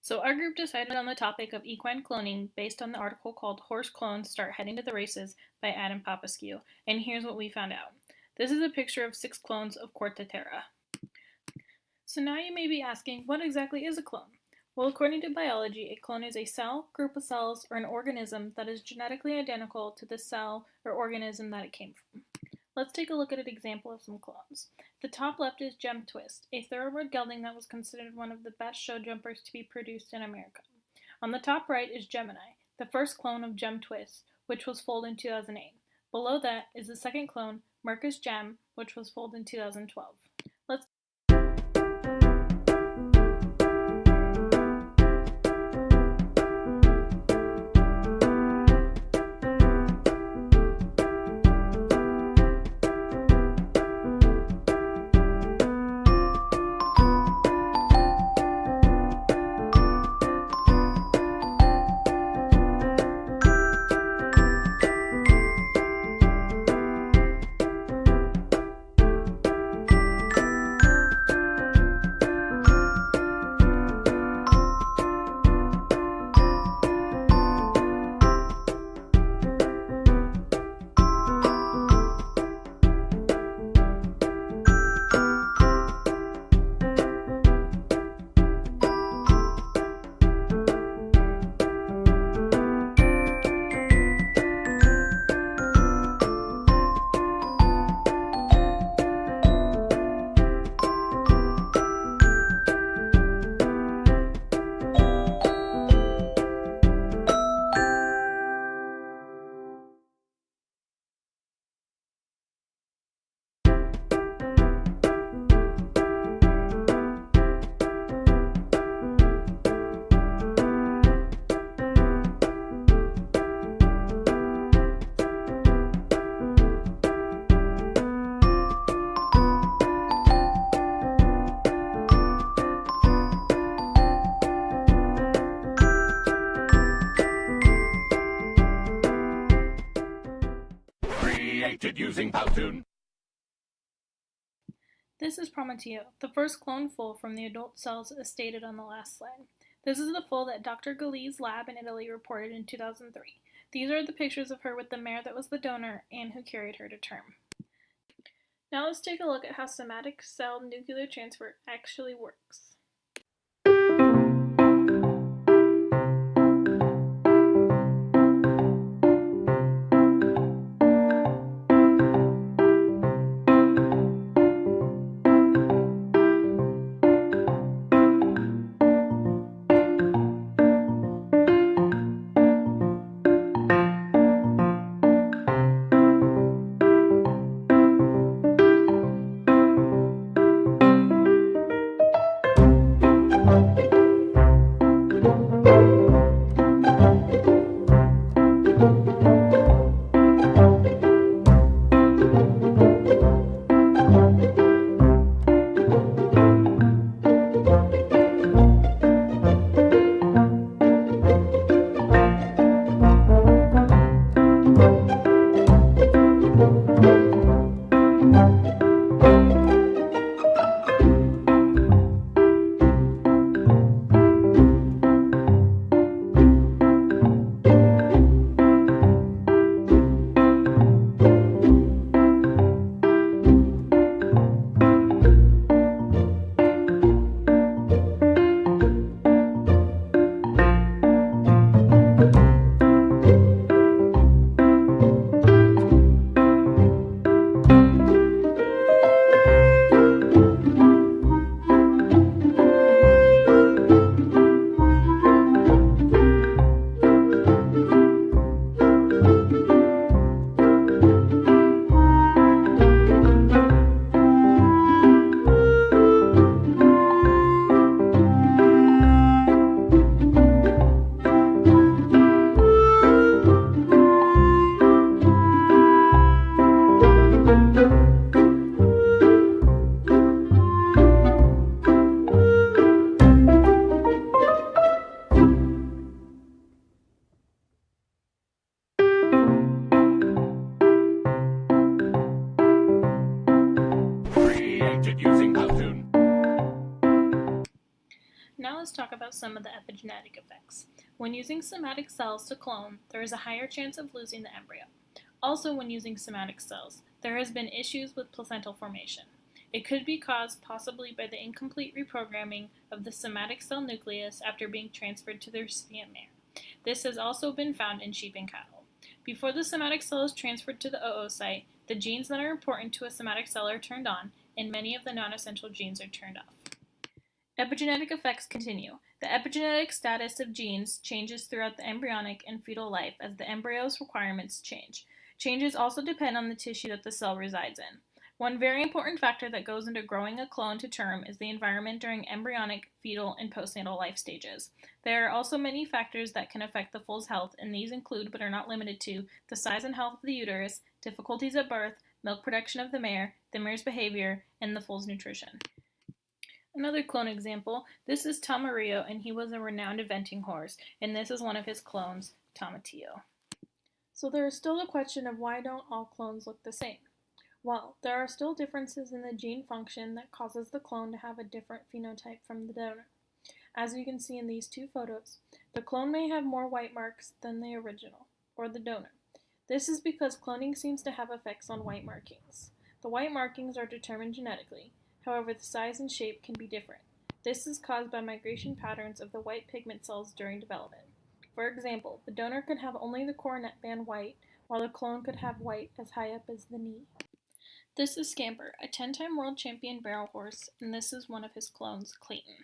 So our group decided on the topic of equine cloning based on the article called Horse Clones Start Heading to the Races by Adam Papascu, and here's what we found out. This is a picture of 6 clones of Quartatera. So now you may be asking, what exactly is a clone? Well, according to biology, a clone is a cell, group of cells, or an organism that is genetically identical to the cell or organism that it came from. Let's take a look at an example of some clones. The top left is Gem Twist, a thoroughbred gelding that was considered one of the best show jumpers to be produced in America. On the top right is Gemini, the first clone of Gem Twist, which was foaled in 2008. Below that is the second clone, Mercus Gem, which was foaled in 2012. Let's Created using Powtoon. This is Prometeo, the first clone foal from the adult cells as stated on the last slide. This is the foal that Dr. Gali's lab in Italy reported in 2003. These are the pictures of her with the mare that was the donor and who carried her to term. Now let's take a look at how somatic cell nuclear transfer actually works. let's talk about some of the epigenetic effects. When using somatic cells to clone, there is a higher chance of losing the embryo. Also, when using somatic cells, there has been issues with placental formation. It could be caused possibly by the incomplete reprogramming of the somatic cell nucleus after being transferred to the recipient mare. This has also been found in sheep and cattle. Before the somatic cell is transferred to the oocyte, the genes that are important to a somatic cell are turned on, and many of the non-essential genes are turned off. Epigenetic effects continue. The epigenetic status of genes changes throughout the embryonic and fetal life as the embryo's requirements change. Changes also depend on the tissue that the cell resides in. One very important factor that goes into growing a clone to term is the environment during embryonic, fetal, and postnatal life stages. There are also many factors that can affect the foal's health, and these include, but are not limited to, the size and health of the uterus, difficulties at birth, milk production of the mare's behavior, and the foal's nutrition. Another clone example, this is Tamarillo, and he was a renowned eventing horse, and this is one of his clones, Tomatillo. So there is still a question of why don't all clones look the same? Well, there are still differences in the gene function that causes the clone to have a different phenotype from the donor. As you can see in these two photos, the clone may have more white marks than the original, or the donor. This is because cloning seems to have effects on white markings. The white markings are determined genetically, however the size and shape can be different. This is caused by migration patterns of the white pigment cells during development. For example, the donor could have only the coronet band white, while the clone could have white as high up as the knee. This is Scamper, a 10-time world champion barrel horse, and this is one of his clones, Clayton.